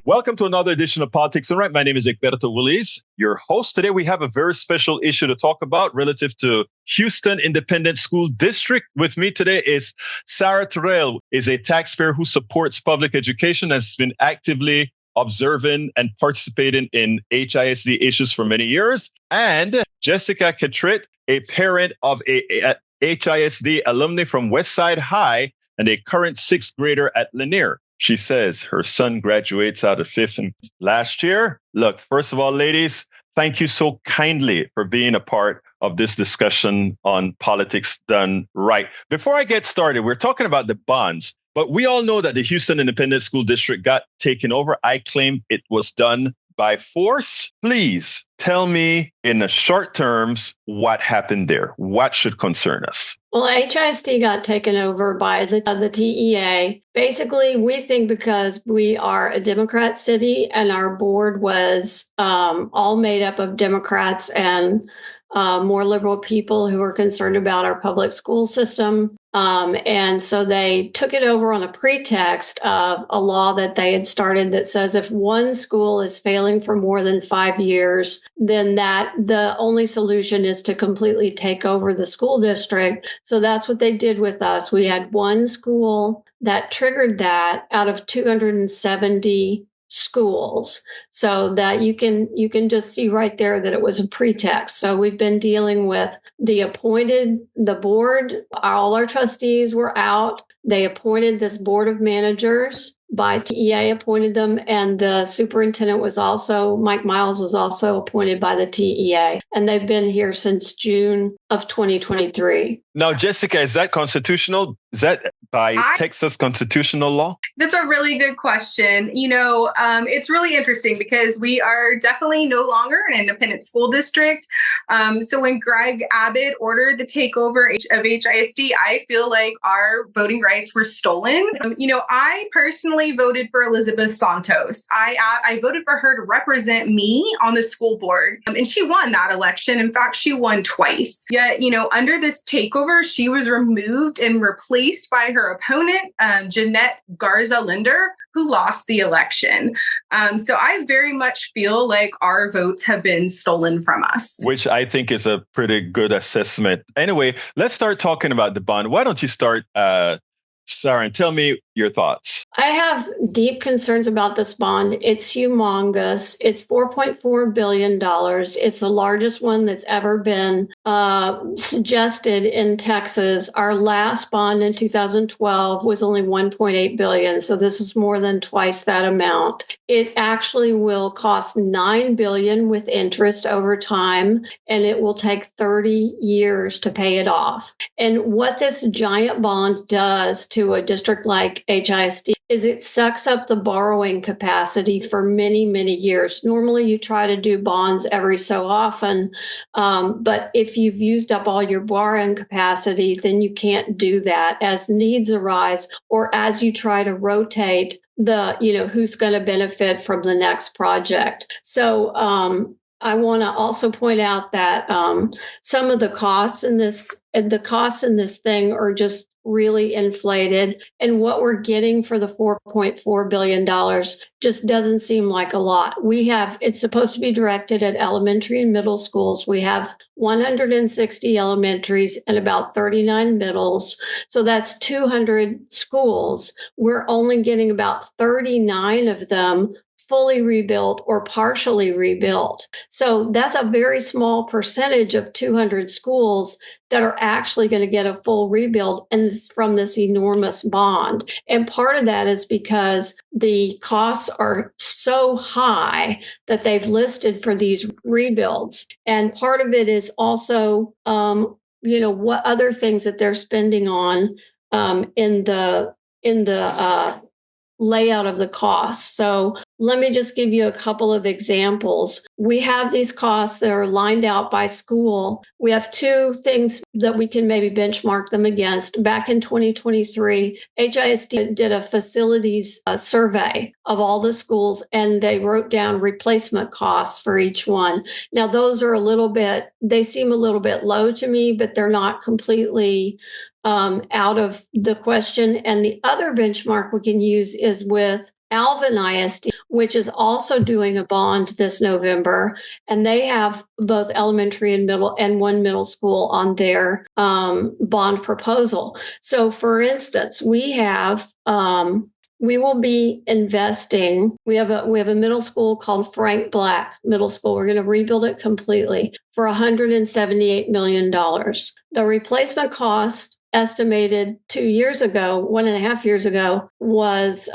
Welcome to another edition of Politics and Right. My name is Egberto Willies, your host. Today we have a very special issue to talk about relative to Houston Independent School District. With me today is Sarah Terrell, is a taxpayer who supports public education, has been actively observing and participating in HISD issues for many years. And Jessica Catrett, a parent of a HISD alumni from Westside High and a current sixth grader at Lanier. She says her son graduates out of fifth last year. Look, first of all, ladies, thank you so kindly for being a part of this discussion on politics done right. Before I get started, we're talking about the bonds, but we all know that the Houston Independent School District got taken over. I claim it was done by force. Please tell me in the short terms what happened there. What should concern us? Well, HISD got taken over by the TEA. Basically, we think because we are a Democrat city and our board was all made up of Democrats and more liberal people who are concerned about our public school system. And so they took it over on a pretext of a law that they had started that says if one school is failing for more than 5 years, then the only solution is to completely take over the school district. So that's what they did with us. We had one school that triggered that out of 270 schools. So that you can just see right there that it was a pretext. So we've been dealing with the board, all our trustees were out. They appointed this board of managers by TEA appointed them, and the superintendent Mike Miles was also appointed by the TEA, and they've been here since June of 2023. Now, Jessica, is that constitutional? Is that by Texas constitutional law? That's a really good question. It's really interesting because we are definitely no longer an independent school district. So when Greg Abbott ordered the takeover of HISD, I feel like our voting rights were stolen. I personally voted for Elizabeth Santos. I voted for her to represent me on the school board, and she won that election. In fact, she won twice. Yet, under this takeover, she was removed and replaced by her opponent, Jeanette Garza Linder, who lost the election. So I very much feel like our votes have been stolen from us. Which I think is a pretty good assessment. Anyway, let's start talking about the bond. Why don't you start, Sarah, and tell me your thoughts. I have deep concerns about this bond. It's humongous. It's $4.4 billion. It's the largest one that's ever been suggested in Texas. Our last bond in 2012 was only $1.8 billion. So this is more than twice that amount. It actually will cost $9 billion with interest over time, and it will take 30 years to pay it off. And what this giant bond does to a district like HISD is it sucks up the borrowing capacity for many, many years. Normally, you try to do bonds every so often, but if you've used up all your borrowing capacity, then you can't do that as needs arise or as you try to rotate who's going to benefit from the next project. So I want to also point out that some of the costs in this thing are just really inflated, and what we're getting for the $4.4 billion just doesn't seem like a lot. It's supposed to be directed at elementary and middle schools. We have 160 elementaries and about 39 middles. So that's 200 schools. We're only getting about 39 of them fully rebuilt or partially rebuilt. So that's a very small percentage of 200 schools that are actually going to get a full rebuild and from this enormous bond. And part of that is because the costs are so high that they've listed for these rebuilds. And part of it is also, what other things that they're spending on in the layout of the costs. So let me just give you a couple of examples. We have these costs that are lined out by school. We have two things that we can maybe benchmark them against. Back in 2023, HISD did a facilities survey of all the schools, and they wrote down replacement costs for each one. Now, those are they seem a little bit low to me, but they're not completely out of the question. And the other benchmark we can use is with Alvin ISD, which is also doing a bond this November, and they have both elementary and one middle school on their bond proposal. So, for instance, we will be investing. We have a middle school called Frank Black Middle School. We're going to rebuild it completely for $178 million. The replacement cost estimated 2 years ago, 1.5 years ago, was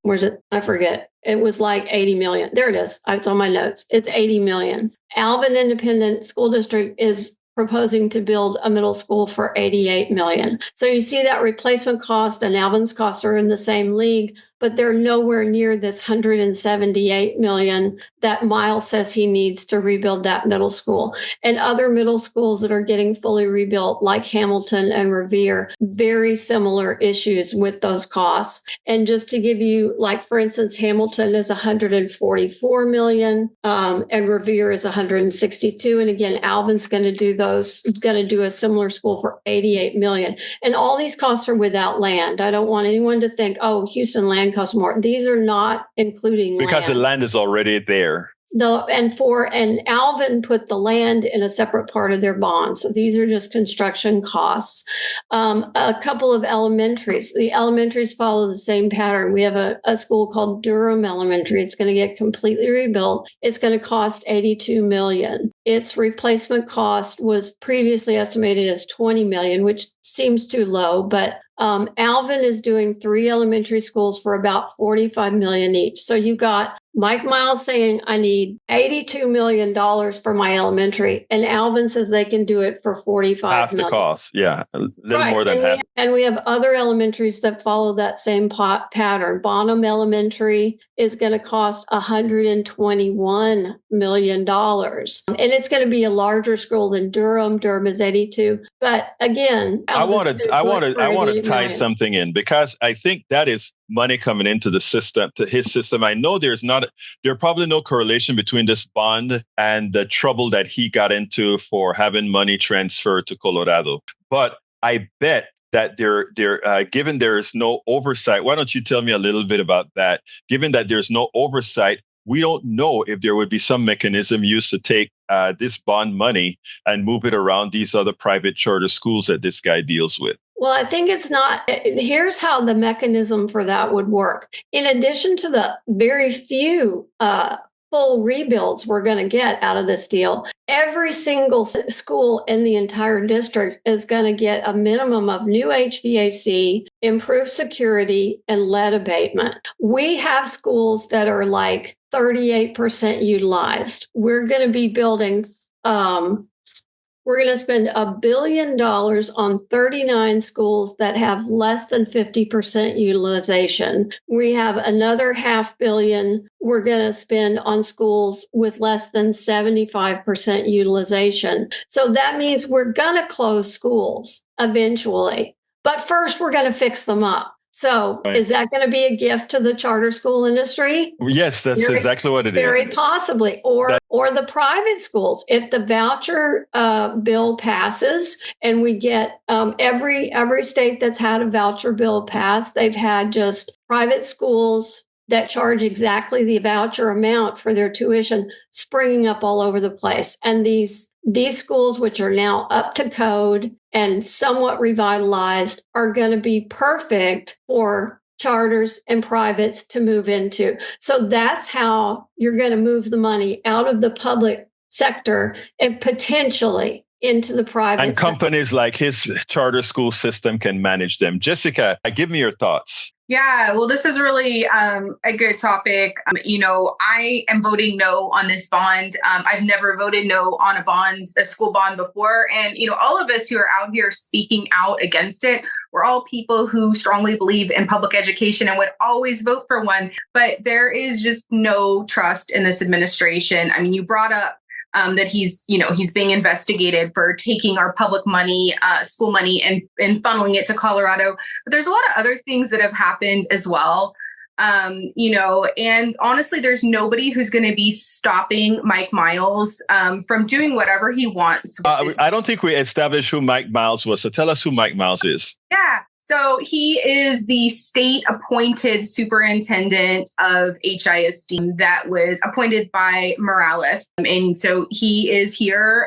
where's it? I forget. It was like 80 million. There it is. It's on my notes. It's 80 million. Alvin Independent School District is proposing to build a middle school for 88 million. So you see that replacement cost and Alvin's costs are in the same league, but they're nowhere near this 178 million that Miles says he needs to rebuild that middle school. And other middle schools that are getting fully rebuilt, like Hamilton and Revere, very similar issues with those costs. And just to give you, like, for instance, Hamilton is 144 million, and Revere is 162. And again, Alvin's going to do a similar school for 88 million. And all these costs are without land. I don't want anyone to think, oh, Houston land costs more. These are not including because land. The land is already there. And Alvin put the land in a separate part of their bond. So these are just construction costs. A couple of elementaries. The elementaries follow the same pattern. We have a school called Durham Elementary. It's going to get completely rebuilt. It's going to cost $82 million. Its replacement cost was previously estimated as $20 million, which seems too low, but Alvin is doing 3 elementary schools for about $45 million each. So you got Mike Miles saying, I need $82 million for my elementary. And Alvin says they can do it for $45 half million. The cost. Yeah. A little more than half. And we have other elementaries that follow that same pattern. Botum Elementary is going to cost $121 million. And it's going to be a larger school than Durham. Durham is 82. But again, I want to tie something in, because I think that is money coming into the system, to his system. I know there's probably no correlation between this bond and the trouble that he got into for having money transferred to Colorado. But I bet that given there is no oversight, why don't you tell me a little bit about that? Given that there's no oversight, we don't know if there would be some mechanism used to take this bond money and move it around these other private charter schools that this guy deals with. Well, I think it's not. Here's how the mechanism for that would work. In addition to the very few full rebuilds we're going to get out of this deal, every single school in the entire district is going to get a minimum of new HVAC, improved security, and lead abatement. We have schools that are like 38% utilized. We're going to be building we're going to spend $1 billion on 39 schools that have less than 50% utilization. We have another $500 million we're going to spend on schools with less than 75% utilization. So that means we're going to close schools eventually. But first, we're going to fix them up. So Is that going to be a gift to the charter school industry? Yes, that's exactly what it is. Very possibly. Or the private schools. If the voucher bill passes and we get every state that's had a voucher bill pass, they've had just private schools that charge exactly the voucher amount for their tuition springing up all over the place. And these schools, which are now up to code and somewhat revitalized, are going to be perfect for charters and privates to move into. So that's how you're going to move the money out of the public sector and potentially into the private sector. And companies like his charter school system can manage them. Jessica, give me your thoughts. Yeah, well, this is really a good topic. I am voting no on this bond. I've never voted no on a school bond before. And, all of us who are out here speaking out against it, we're all people who strongly believe in public education and would always vote for one. But there is just no trust in this administration. I mean, you brought up that he's being investigated for taking our public money, school money, and funneling it to Colorado. But there's a lot of other things that have happened as well. And honestly, there's nobody who's going to be stopping Mike Miles from doing whatever he wants. I don't think we established who Mike Miles was. So tell us who Mike Miles is. Yeah. So he is the state appointed superintendent of HISD that was appointed by Morales. And so he is here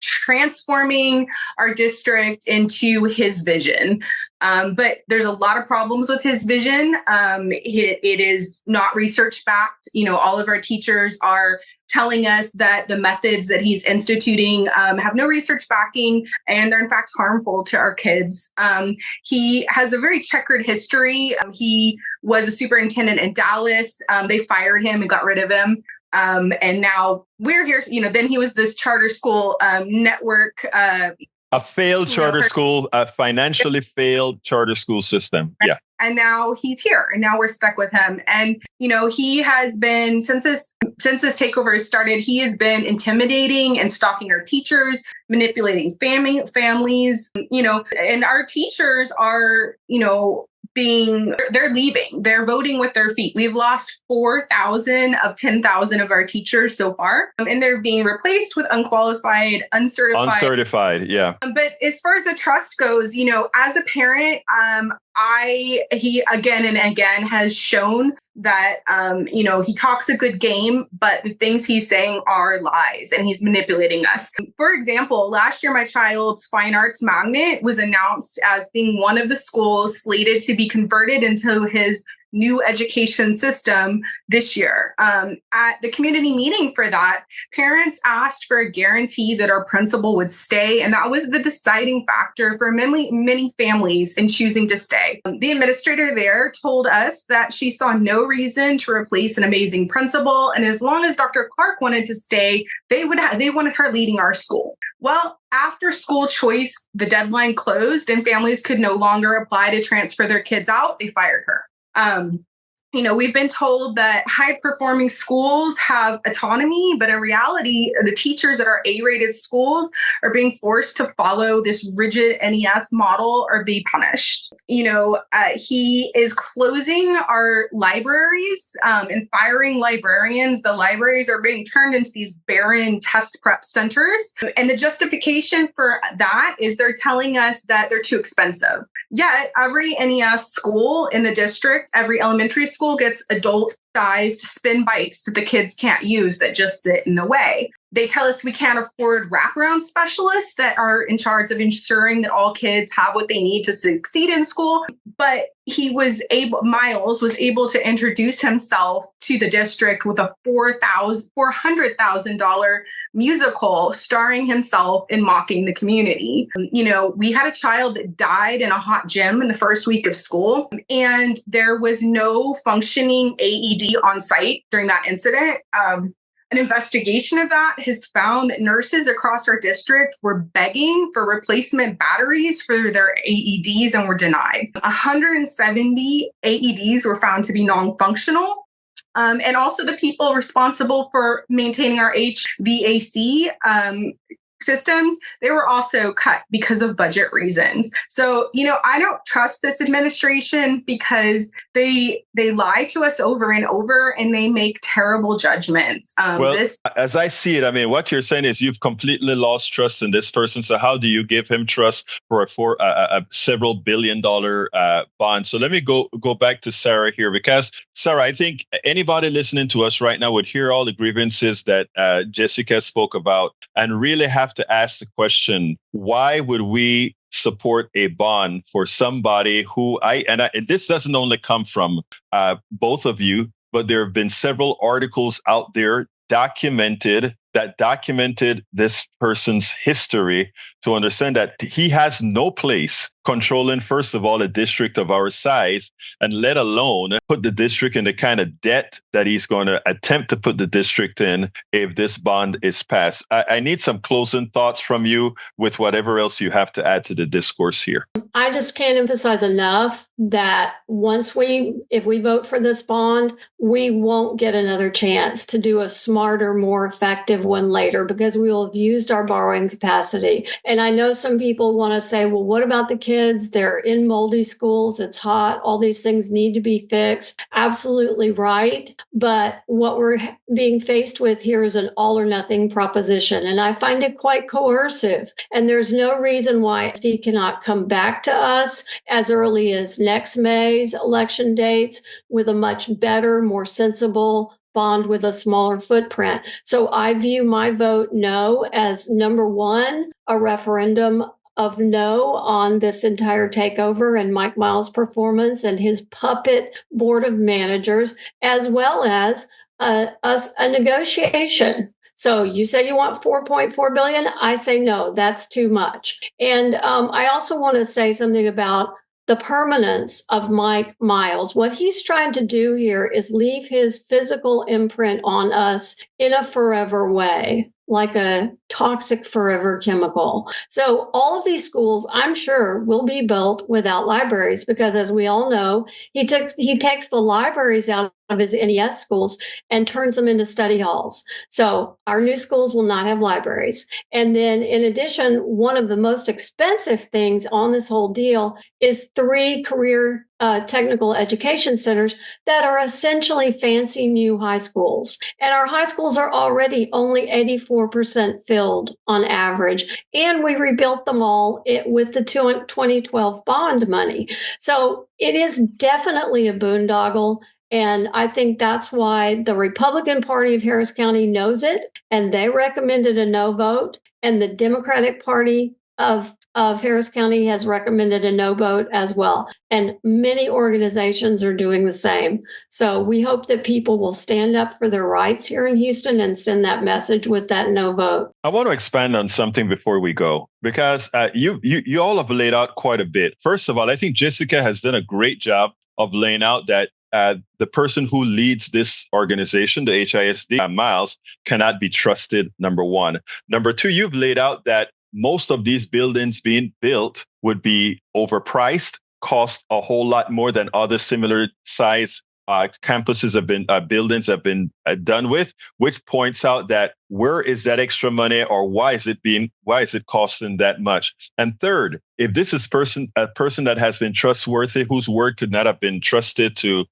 transforming our district into his vision. But there's a lot of problems with his vision. It is not research backed. All of our teachers are telling us that the methods that he's instituting have no research backing, and they're in fact harmful to our kids. He has a very checkered history. He was a superintendent in Dallas. They fired him and got rid of him. And now we're here, then he was this charter school network. A failed charter school, a financially failed charter school system. Yeah. And now he's here, and now we're stuck with him. And, he has been, since this takeover has started, he has been intimidating and stalking our teachers, manipulating families, and our teachers are, they're leaving. They're voting with their feet. We've lost 4,000 of 10,000 of our teachers so far, and they're being replaced with unqualified, uncertified. Yeah. But as far as the trust goes, as a parent, he again and again has shown that, he talks a good game, but the things he's saying are lies, and he's manipulating us. For example, last year, my child's fine arts magnet was announced as being one of the schools slated to be converted into his new education system this year. At the community meeting for that, parents asked for a guarantee that our principal would stay, and that was the deciding factor for many families in choosing to stay. The administrator there told us that she saw no reason to replace an amazing principal, and as long as Dr. Clark wanted to stay, they wanted her leading our school. Well, after school choice, the deadline closed and families could no longer apply to transfer their kids out. They fired her. We've been told that high-performing schools have autonomy, but in reality, the teachers at our A-rated schools are being forced to follow this rigid NES model or be punished. He is closing our libraries and firing librarians. The libraries are being turned into these barren test prep centers. And the justification for that is they're telling us that they're too expensive. Yet, every NES school in the district, every elementary school gets adult-sized spin bikes that the kids can't use that just sit in the way. They tell us we can't afford wraparound specialists that are in charge of ensuring that all kids have what they need to succeed in school. But Miles was able to introduce himself to the district with a $400,000 musical starring himself in mocking the community. We had a child that died in a hot gym in the first week of school, and there was no functioning AED on site during that incident. An investigation of that has found that nurses across our district were begging for replacement batteries for their AEDs and were denied. 170 AEDs were found to be non-functional. And also the people responsible for maintaining our HVAC systems, they were also cut because of budget reasons. So, I don't trust this administration because they lie to us over and over, and they make terrible judgments. As I see it, what you're saying is you've completely lost trust in this person. So how do you give him trust for a several $billion-dollar bond? So let me go back to Sarah here, because Sarah, I think anybody listening to us right now would hear all the grievances that Jessica spoke about and really have to ask the question, why would we support a bond for somebody who this doesn't only come from both of you, but there have been several articles out there documented this person's history to understand that he has no place controlling, first of all, a district of our size, and let alone put the district in the kind of debt that he's going to attempt to put the district in if this bond is passed. I need some closing thoughts from you with whatever else you have to add to the discourse here. I just can't emphasize enough that if we vote for this bond, we won't get another chance to do a smarter, more effective effective one later because we will have used our borrowing capacity. And I know some people want to say, well, what about the kids? They're in moldy schools. It's hot. All these things need to be fixed. Absolutely right. But what we're being faced with here is an all or nothing proposition. And I find it quite coercive. And there's no reason why HISD cannot come back to us as early as next May's election dates with a much better, more sensible bond with a smaller footprint. So I view my vote no as number one, a referendum of no on this entire takeover and Mike Miles' performance and his puppet board of managers, as well as a negotiation. So you say you want $4.4 billion. I say no, that's too much. And I also want to say something about the permanence of Mike Miles. What he's trying to do here is leave his physical imprint on us in a forever way, like a toxic forever chemical. So all of these schools, I'm sure, will be built without libraries because, as we all know, he takes the libraries out of his NES schools and turns them into study halls. So our new schools will not have libraries. And then in addition, one of the most expensive things on this whole deal is 3 career technical education centers that are essentially fancy new high schools. And our high schools are already only 84% filled on average. And we rebuilt them all with the 2012 bond money. So it is definitely a boondoggle. And I think that's why the Republican Party of Harris County knows it, and they recommended a no vote. And the Democratic Party of Harris County has recommended a no vote as well. And many organizations are doing the same. So we hope that people will stand up for their rights here in Houston and send that message with that no vote. I want to expand on something before we go, because you all have laid out quite a bit. First of all, I think Jessica has done a great job of laying out that the person who leads this organization, the HISD, Miles, cannot be trusted, number one. Number two, you've laid out that most of these buildings being built would be overpriced, cost a whole lot more than other similar size campuses have been, buildings have been done with, which points out that where is that extra money, or why is it costing that much? And third, if this is a person that has been trustworthy, whose word could not have been trusted to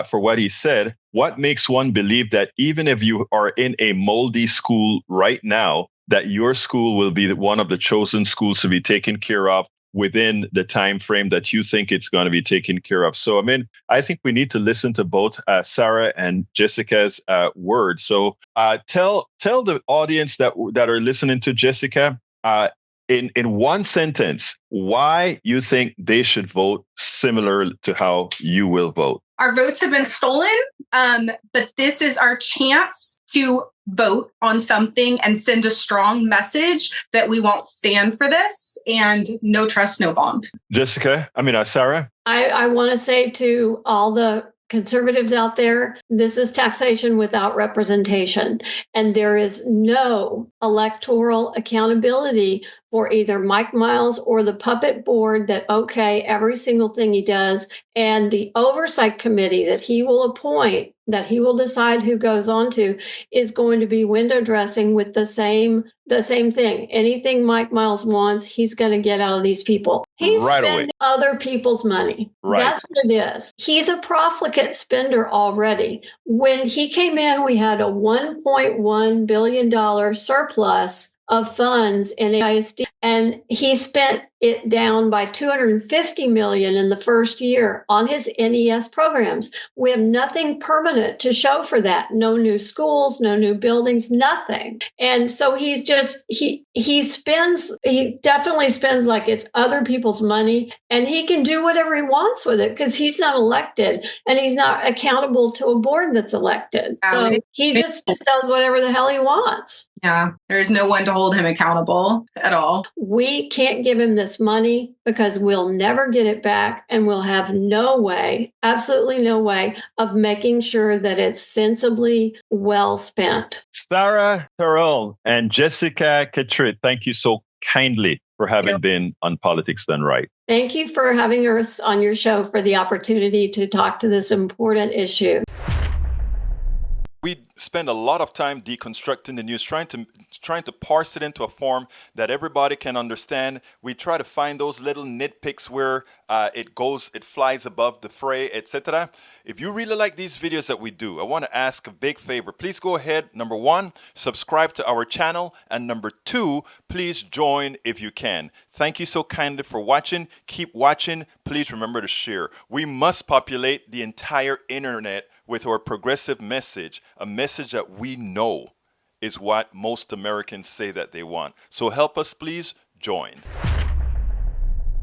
for what he said, what makes one believe that even if you are in a moldy school right now, that your school will be one of the chosen schools to be taken care of within the time frame that you think it's going to be taken care of? So, I mean, I think we need to listen to both Sarah and Jessica's words. So tell the audience that are listening to Jessica, in one sentence, why you think they should vote similar to how you will vote. Our votes have been stolen, but this is our chance to vote on something and send a strong message that we won't stand for this, and no trust, no bond. Sarah? I want to say to all the conservatives out there, this is taxation without representation, and there is no electoral accountability for either Mike Miles or the puppet board that okay every single thing he does, and the oversight committee that he will appoint, that he will decide who goes on to, is going to be window dressing with the same thing. Anything Mike Miles wants, he's going to get out of these people. He's spending other people's money. Right. That's what it is. He's a profligate spender already. When he came in, we had a $1.1 billion surplus of funds in HISD, and he spent it down by $250 million in the first year on his NES programs. We have nothing permanent to show for that. No new schools, no new buildings, nothing. And so he's just, he definitely spends like it's other people's money, and he can do whatever he wants with it because he's not elected and he's not accountable to a board that's elected. So he just does whatever the hell he wants. Yeah, there is no one to hold him accountable at all. We can't give him this money because we'll never get it back, and we'll have no way, absolutely no way, of making sure that it's sensibly well spent. Sarah, Terrell, and Jessica Catrett, thank you so kindly for having been on Politics Done Right. Thank you for having us on your show, for the opportunity to talk to this important issue. We spend a lot of time deconstructing the news, trying to parse it into a form that everybody can understand. We try to find those little nitpicks where it flies above the fray, etc. If you really like these videos that we do, I want to ask a big favor. Please go ahead, number one, subscribe to our channel, and number two, please join if you can. Thank you so kindly for watching. Keep watching. Please remember to share. We must populate the entire internet with our progressive message, a message that we know is what most Americans say that they want. So help us, please join.